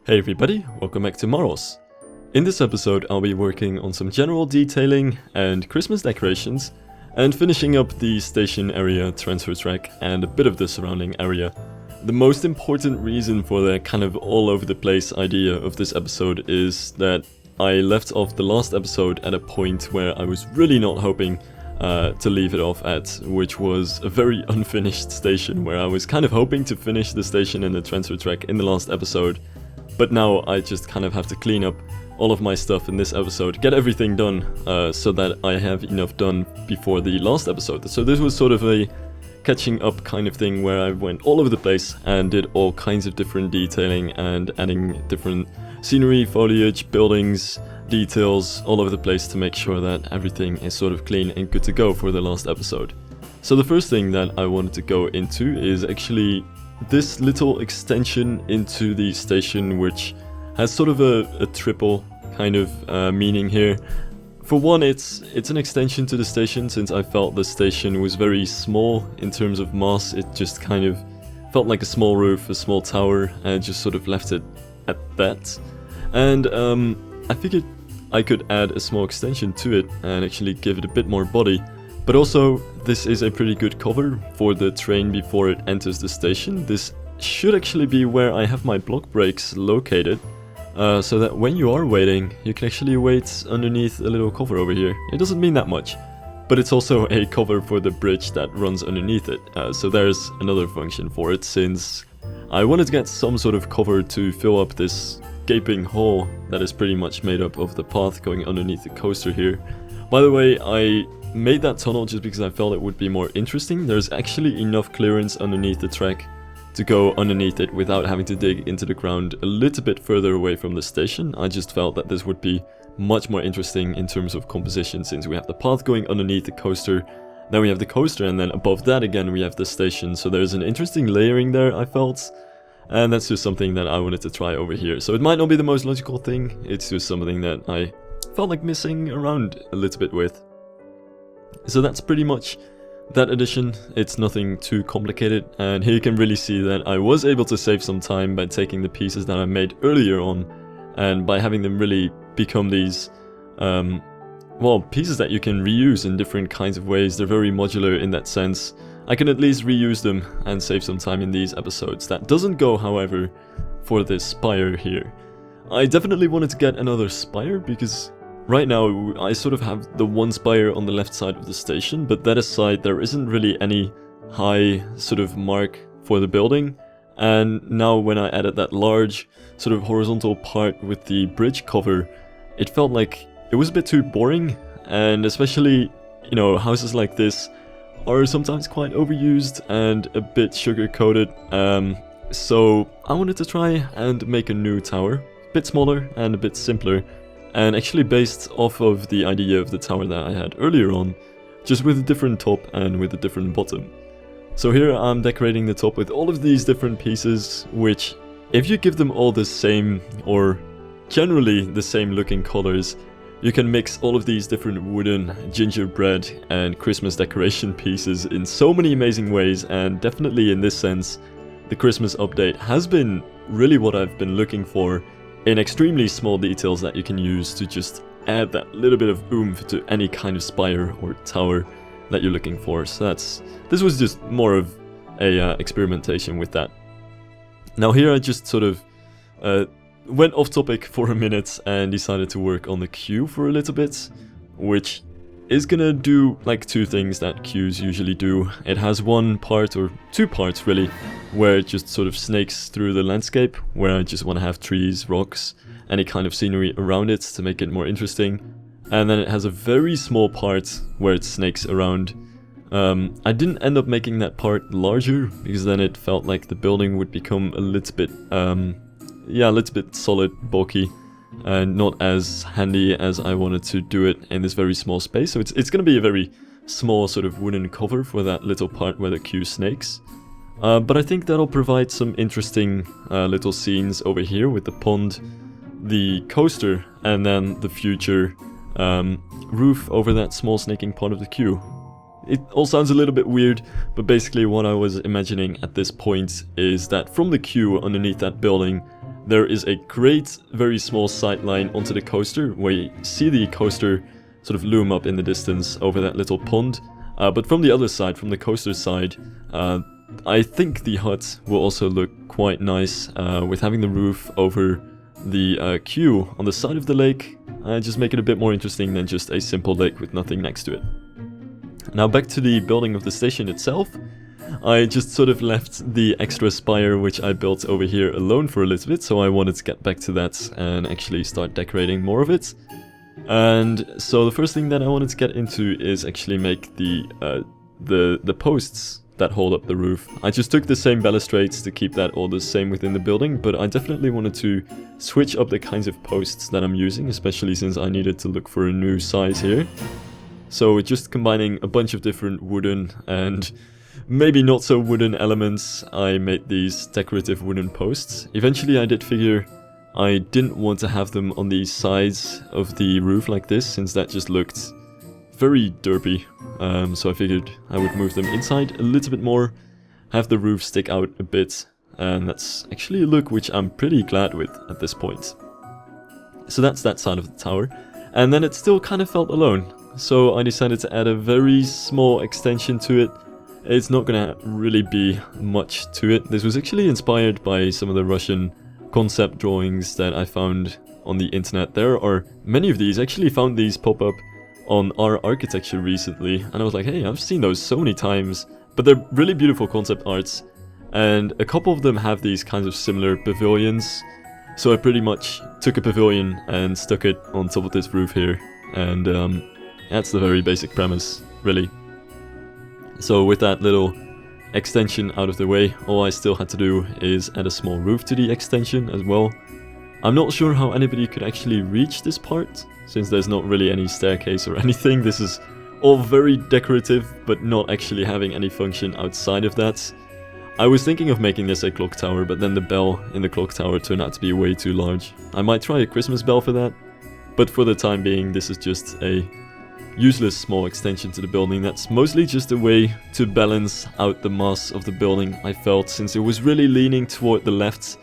Hey everybody, welcome back to Maros. In this episode I'll be working on some general detailing and Christmas decorations and finishing up the station area transfer track and a bit of the surrounding area. The most important reason for the kind of all over the place idea of this episode is that I left off the last episode at a point where I was really not hoping to leave it off at, which was a very unfinished station where I was kind of hoping to finish the station and the transfer track in the last episode. But now I just kind of have to clean up all of my stuff in this episode, get everything done so that I have enough done before the last episode. So this was sort of a catching up kind of thing where I went all over the place and did all kinds of different detailing and adding different scenery, foliage, buildings, details all over the place to make sure that everything is sort of clean and good to go for the last episode. So the first thing that I wanted to go into is actually this little extension into the station, which has sort of a triple kind of meaning here. For one, it's an extension to the station, since I felt the station was very small in terms of mass. It just kind of felt like a small roof, a small tower, and just sort of left it at that. And I figured I could add a small extension to it and actually give it a bit more body. But also, this is a pretty good cover for the train before it enters the station. This should actually be where I have my block brakes located, so that when you are waiting, you can actually wait underneath a little cover over here. It doesn't mean that much, but it's also a cover for the bridge that runs underneath it. So there's another function for it, since I wanted to get some sort of cover to fill up this gaping hole that is pretty much made up of the path going underneath the coaster here. By the way, I made that tunnel just because I felt it would be more interesting. There's actually enough clearance underneath the track to go underneath it without having to dig into the ground a little bit further away from the station. I just felt that this would be much more interesting in terms of composition, since we have the path going underneath the coaster, then we have the coaster, and then above that again we have the station. So there's an interesting layering there, I felt, and that's just something that I wanted to try over here. So it might not be the most logical thing, it's just something that I felt like messing around a little bit with. So that's pretty much that addition. It's nothing too complicated, and here you can really see that I was able to save some time by taking the pieces that I made earlier on and by having them really become these pieces that you can reuse in different kinds of ways. They're very modular in that sense. I can at least reuse them and save some time in these episodes. That doesn't go, however, for this spire here. I definitely wanted to get another spire because right now I sort of have the one spire on the left side of the station, but that aside there isn't really any high sort of mark for the building. And now when I added that large sort of horizontal part with the bridge cover, it felt like it was a bit too boring, and especially, you know, houses like this are sometimes quite overused and a bit sugar-coated. So I wanted to try and make a new tower, a bit smaller and a bit simpler, and actually based off of the idea of the tower that I had earlier on, just with a different top and with a different bottom. So here I'm decorating the top with all of these different pieces, which, if you give them all the same, or generally the same looking colors, you can mix all of these different wooden, gingerbread and Christmas decoration pieces in so many amazing ways. And definitely in this sense, the Christmas update has been really what I've been looking for, in extremely small details that you can use to just add that little bit of oomph to any kind of spire or tower that you're looking for. So this was just more of a experimentation with that. Now here I just sort of went off topic for a minute and decided to work on the queue for a little bit, which is gonna do like two things that queues usually do. It has one part, or two parts really, where it just sort of snakes through the landscape, where I just want to have trees, rocks, any kind of scenery around it to make it more interesting. And then it has a very small part where it snakes around. I didn't end up making that part larger, because then it felt like the building would become a little bit solid, bulky, and not as handy as I wanted to do it in this very small space. So it's going to be a very small sort of wooden cover for that little part where the queue snakes. But I think that'll provide some interesting little scenes over here with the pond, the coaster, and then the future roof over that small snaking part of the queue. It all sounds a little bit weird, but basically what I was imagining at this point is that from the queue underneath that building, there is a great, very small sight line onto the coaster, where you see the coaster sort of loom up in the distance over that little pond. But from the other side, from the coaster side, I think the hut will also look quite nice, with having the roof over the queue on the side of the lake. Just make it a bit more interesting than just a simple lake with nothing next to it. Now back to the building of the station itself. I just sort of left the extra spire which I built over here alone for a little bit, so I wanted to get back to that and actually start decorating more of it. And so the first thing that I wanted to get into is actually make the posts that hold up the roof. I just took the same balustrades to keep that all the same within the building, but I definitely wanted to switch up the kinds of posts that I'm using, especially since I needed to look for a new size here. So just combining a bunch of different wooden and maybe not so wooden elements, I made these decorative wooden posts. Eventually I did figure I didn't want to have them on the sides of the roof like this, since that just looked very derpy. So I figured I would move them inside a little bit more, have the roof stick out a bit, and that's actually a look which I'm pretty glad with at this point. So that's that side of the tower, and then it still kind of felt alone. So I decided to add a very small extension to it. It's not gonna really be much to it. This was actually inspired by some of the Russian concept drawings that I found on the internet. There are many of these. I actually found these pop up on our architecture recently, and I was like, hey, I've seen those so many times, but they're really beautiful concept arts, and a couple of them have these kinds of similar pavilions. So I pretty much took a pavilion and stuck it on top of this roof here, and that's the very basic premise, really. So with that little extension out of the way, all I still had to do is add a small roof to the extension as well. I'm not sure how anybody could actually reach this part, since there's not really any staircase or anything. This is all very decorative, but not actually having any function outside of that. I was thinking of making this a clock tower, but then the bell in the clock tower turned out to be way too large. I might try a Christmas bell for that, but for the time being this is just a useless small extension to the building. That's mostly just a way to balance out the mass of the building, I felt, since it was really leaning toward the left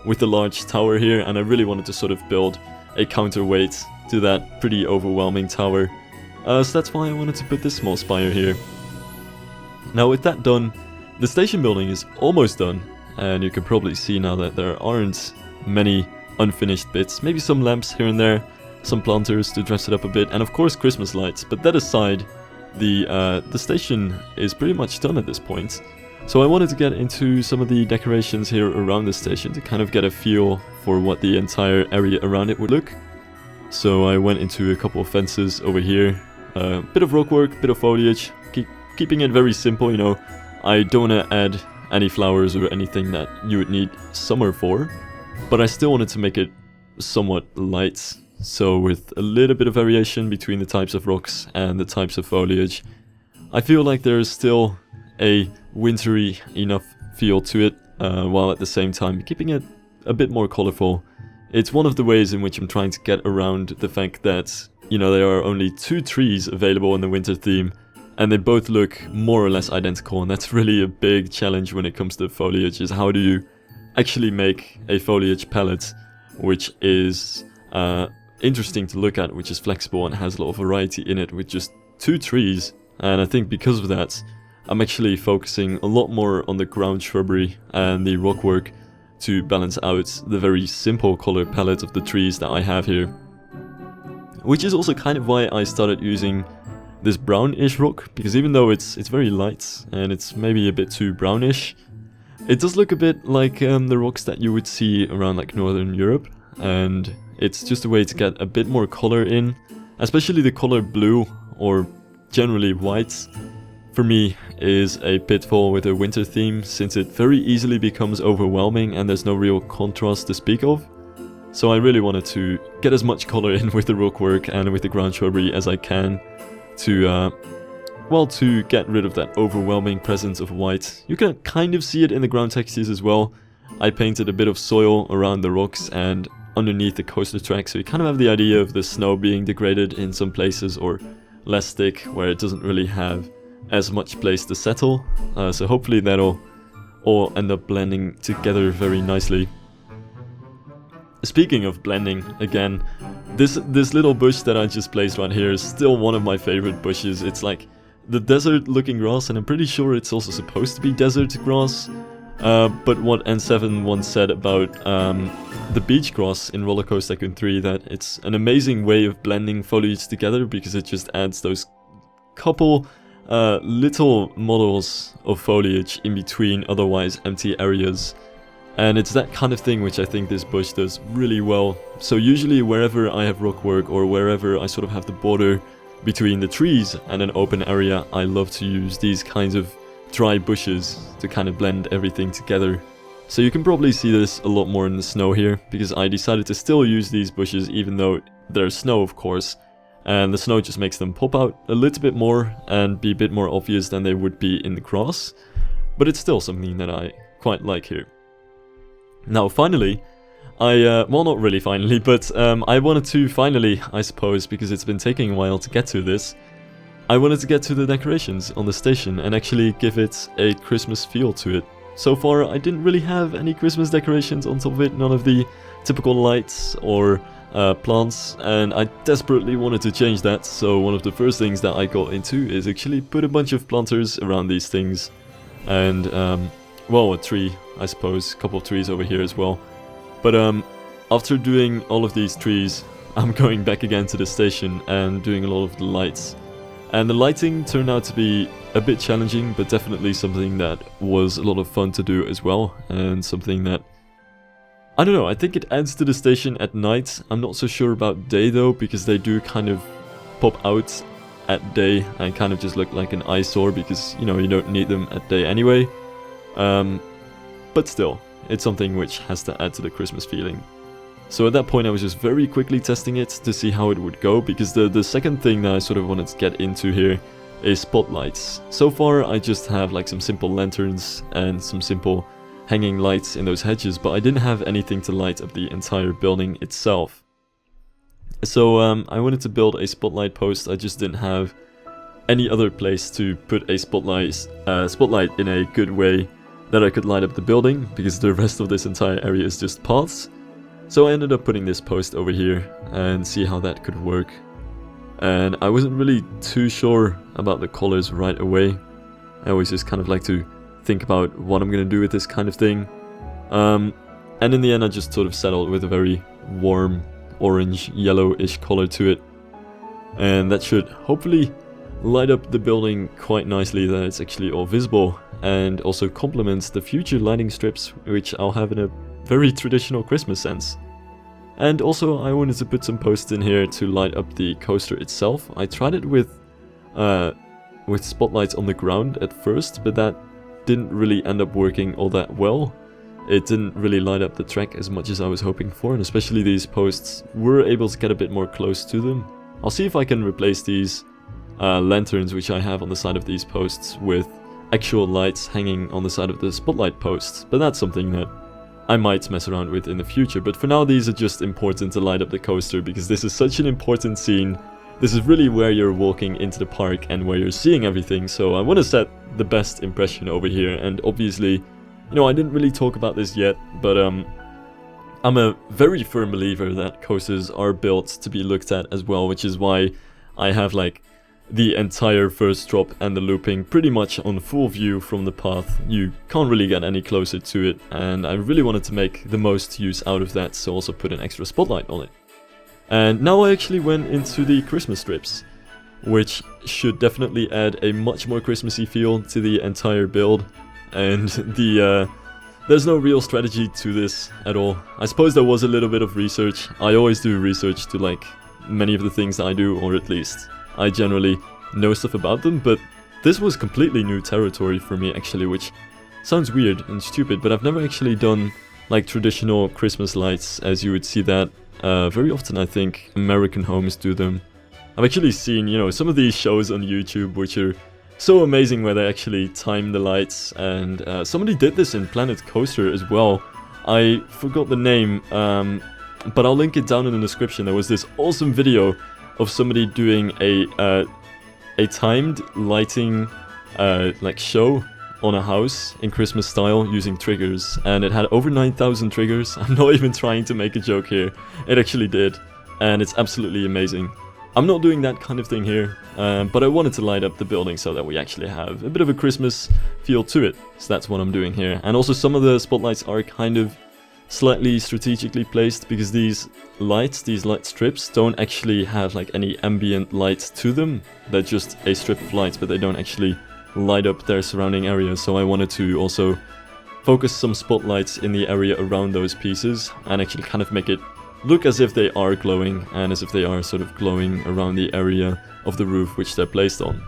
with the large tower here, and I really wanted to sort of build a counterweight to that pretty overwhelming tower. So that's why I wanted to put this small spire here. Now with that done, the station building is almost done, and you can probably see now that there aren't many unfinished bits. Maybe some lamps here and there, some planters to dress it up a bit, and of course Christmas lights. But that aside, the station is pretty much done at this point. So I wanted to get into some of the decorations here around the station to kind of get a feel for what the entire area around it would look. So I went into a couple of fences over here, bit of rock work, bit of foliage, keeping it very simple, you know. I don't want to add any flowers or anything that you would need summer for, but I still wanted to make it somewhat light. So with a little bit of variation between the types of rocks and the types of foliage, I feel like there is still a wintry enough feel to it, while at the same time keeping it a bit more colorful. It's one of the ways in which I'm trying to get around the fact that, you know, there are only 2 trees available in the winter theme, and they both look more or less identical, and that's really a big challenge when it comes to foliage, is how do you actually make a foliage palette which is interesting to look at, which is flexible and has a lot of variety in it with just 2 trees. And I think because of that, I'm actually focusing a lot more on the ground shrubbery and the rock work to balance out the very simple color palette of the trees that I have here. Which is also kind of why I started using this brownish rock, because even though it's very light and it's maybe a bit too brownish, it does look a bit like the rocks that you would see around like Northern Europe, and it's just a way to get a bit more color in, especially the color blue or generally white. For me, is a pitfall with a winter theme, since it very easily becomes overwhelming and there's no real contrast to speak of. So I really wanted to get as much color in with the rock work and with the ground shrubbery as I can to, well, to get rid of that overwhelming presence of white. You can kind of see it in the ground textures as well. I painted a bit of soil around the rocks and underneath the coaster track, so you kind of have the idea of the snow being degraded in some places, or less thick where it doesn't really have as much place to settle, so hopefully that'll all end up blending together very nicely. speaking of blending, again, this little bush that I just placed right here is still one of my favorite bushes. It's like the desert looking grass, and I'm pretty sure it's also supposed to be desert grass. But what N7 once said about the beach grass in Roller Coaster Tycoon 3, that it's an amazing way of blending foliage together because it just adds those couple little models of foliage in between otherwise empty areas. And it's that kind of thing which I think this bush does really well. So usually wherever I have rock work or wherever I sort of have the border between the trees and an open area, I love to use these kinds of dry bushes to kind of blend everything together. So you can probably see this a lot more in the snow here, because I decided to still use these bushes even though there's snow, of course, and the snow just makes them pop out a little bit more and be a bit more obvious than they would be in the grass, but it's still something that I quite like here. Now finally, well, not really finally, but I wanted to finally, I suppose, because it's been taking a while to get to this, I wanted to get to the decorations on the station and actually give it a Christmas feel to it. So far I didn't really have any Christmas decorations on top of it, none of the typical lights or plants, and I desperately wanted to change that, so one of the first things that I got into is actually put a bunch of planters around these things, and well, a tree, I suppose, a couple of trees over here as well. But after doing all of these trees, I'm going back again to the station and doing a lot of the lights. And the lighting turned out to be a bit challenging, but definitely something that was a lot of fun to do as well, and something that, I don't know, I think it adds to the station at night. I'm not so sure about day though, because they do kind of pop out at day and kind of just look like an eyesore, because, you know, you don't need them at day anyway. But still, it's something which has to add to the Christmas feeling. So at that point I was just very quickly testing it to see how it would go, because the second thing that I sort of wanted to get into here is spotlights. So far I just have like some simple lanterns and some simple hanging lights in those hedges, but I didn't have anything to light up the entire building itself. So I wanted to build a spotlight post. I just didn't have any other place to put a spotlight in a good way that I could light up the building, because the rest of this entire area is just paths. So I ended up putting this post over here and see how that could work. And I wasn't really too sure about the colors right away. I always just kind of like to think about what I'm going to do with this kind of thing. And in the end I just sort of settled with a very warm orange yellowish color to it. And that should hopefully light up the building quite nicely, that it's actually all visible, and also complements the future lighting strips which I'll have in a very traditional Christmas sense. And also I wanted to put some posts in here to light up the coaster itself. I tried it with spotlights on the ground at first, but that didn't really end up working all that well. It didn't really light up the track as much as I was hoping for, and especially these posts were able to get a bit more close to them. I'll see if I can replace these lanterns which I have on the side of these posts with actual lights hanging on the side of the spotlight posts, but that's something that I might mess around with in the future. But for now these are just important to light up the coaster, because this is such an important scene. This is really where you're walking into the park and where you're seeing everything, so I want to set the best impression over here. And obviously, you know, I didn't really talk about this yet, but I'm a very firm believer that coasters are built to be looked at as well, which is why I have like the entire first drop and the looping pretty much on full view from the path. You can't really get any closer to it, and I really wanted to make the most use out of that, so also put an extra spotlight on it. And now I actually went into the Christmas strips, which should definitely add a much more Christmassy feel to the entire build. And there's no real strategy to this at all. I suppose there was a little bit of research. I always do research to like many of the things I do, or at least I generally know stuff about them, but this was completely new territory for me actually, which sounds weird and stupid, but I've never actually done like traditional Christmas lights as you would see that very often. I think American homes do them. I've actually seen, you know, some of these shows on YouTube which are so amazing, where they actually time the lights, and somebody did this in Planet Coaster as well. I forgot the name, but I'll link it down in the description. There was this awesome video of somebody doing a timed lighting like show on a house in Christmas style using triggers, and it had over 9,000 triggers. I'm not even trying to make a joke here, it actually did, and it's absolutely amazing. I'm not doing that kind of thing here, but I wanted to light up the building so that we actually have a bit of a Christmas feel to it, so that's what I'm doing here. And also some of the spotlights are kind of slightly strategically placed, because these light strips don't actually have like any ambient light to them. They're just a strip of light, but they don't actually light up their surrounding area, so I wanted to also focus some spotlights in the area around those pieces and actually kind of make it look as if they are glowing, and as if they are sort of glowing around the area of the roof which they're placed on.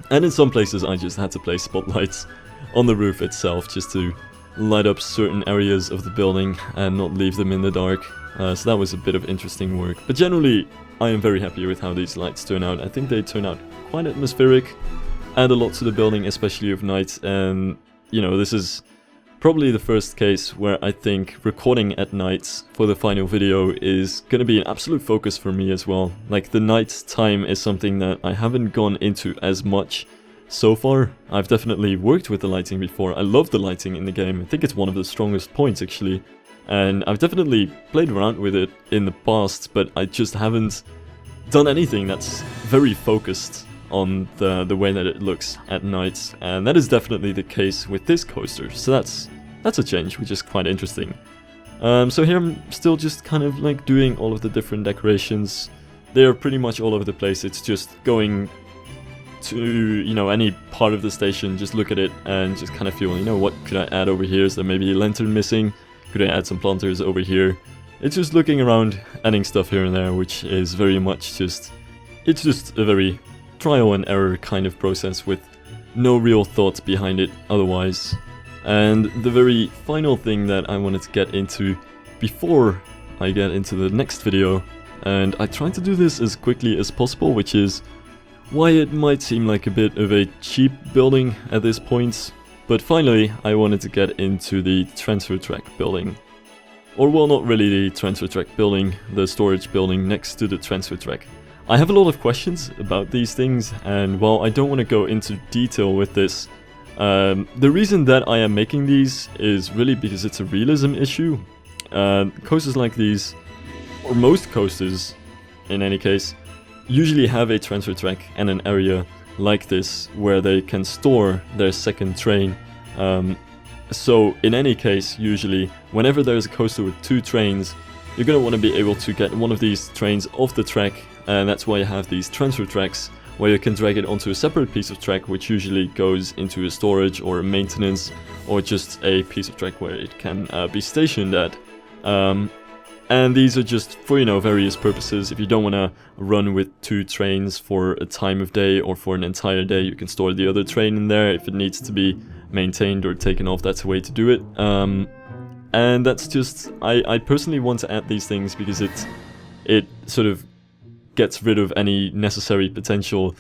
And in some places I just had to place spotlights on the roof itself just to light up certain areas of the building and not leave them in the dark. So that was a bit of interesting work. But generally I am very happy with how these lights turn out. I think they turn out quite atmospheric, add a lot to the building, especially of night. And you know, this is probably the first case where I think recording at night for the final video is going to be an absolute focus for me as well. Like, the night time is something that I haven't gone into as much so far. I've definitely worked with the lighting before. I love the lighting in the game. I think it's one of the strongest points actually. And I've definitely played around with it in the past, but I just haven't done anything that's very focused on the way that it looks at night. And that is definitely the case with this coaster. So that's a change, which is quite interesting. So here I'm still just kind of like doing all of the different decorations. They are pretty much all over the place. It's just going to, you know, any part of the station, just look at it and just kind of feel, you know, what could I add over here? Is there maybe a lantern missing? Could I add some planters over here? It's just looking around, adding stuff here and there, which is very much just, it's just a very trial and error kind of process with no real thought behind it otherwise. And the very final thing that I wanted to get into before I get into the next video, and I tried to do this as quickly as possible, which is why it might seem like a bit of a cheap building at this point, but finally I wanted to get into the transfer track building. Or well, not really the transfer track building, the storage building next to the transfer track. I have a lot of questions about these things, and while I don't want to go into detail with this, the reason that I am making these is really because it's a realism issue. Coasters like these, or most coasters in any case, usually have a transfer track and an area like this where they can store their second train. So in any case, usually whenever there's a coaster with two trains, you're going to want to be able to get one of these trains off the track, and that's why you have these transfer tracks where you can drag it onto a separate piece of track, which usually goes into a storage or a maintenance, or just a piece of track where it can be stationed at. And these are just for, you know, various purposes. If you don't want to run with two trains for a time of day or for an entire day, you can store the other train in there. If it needs to be maintained or taken off, that's a way to do it. And that's just, I personally want to add these things because it sort of gets rid of any necessary potential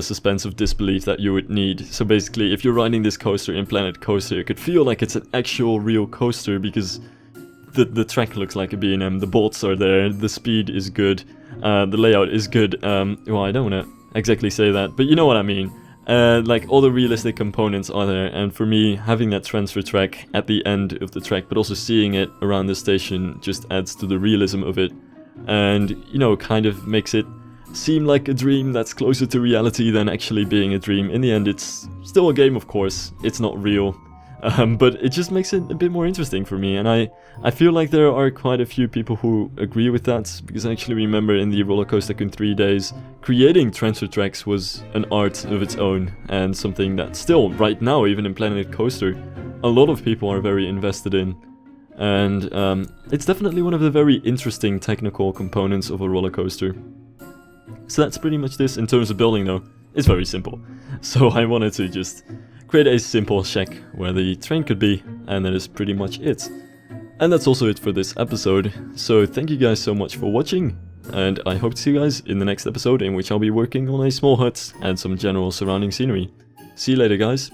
suspense of disbelief that you would need. So basically, if you're riding this coaster in Planet Coaster, it could feel like it's an actual real coaster because the track looks like a B&M, the bolts are there, the speed is good, the layout is good. Well, I don't want to exactly say that, but you know what I mean. Like, all the realistic components are there, and for me, having that transfer track at the end of the track, but also seeing it around the station, just adds to the realism of it. And, you know, kind of makes it seem like a dream that's closer to reality than actually being a dream. In the end, it's still a game, of course, it's not real, but it just makes it a bit more interesting for me. And I feel like there are quite a few people who agree with that, because I actually remember in the Roller Coaster Tycoon 3 days, creating transfer tracks was an art of its own, and something that still, right now, even in Planet Coaster, a lot of people are very invested in. And it's definitely one of the very interesting technical components of a roller coaster. So that's pretty much this. In terms of building though, it's very simple. So I wanted to just create a simple shack where the train could be, and that is pretty much it. And that's also it for this episode. So thank you guys so much for watching, and I hope to see you guys in the next episode, in which I'll be working on a small hut and some general surrounding scenery. See you later, guys.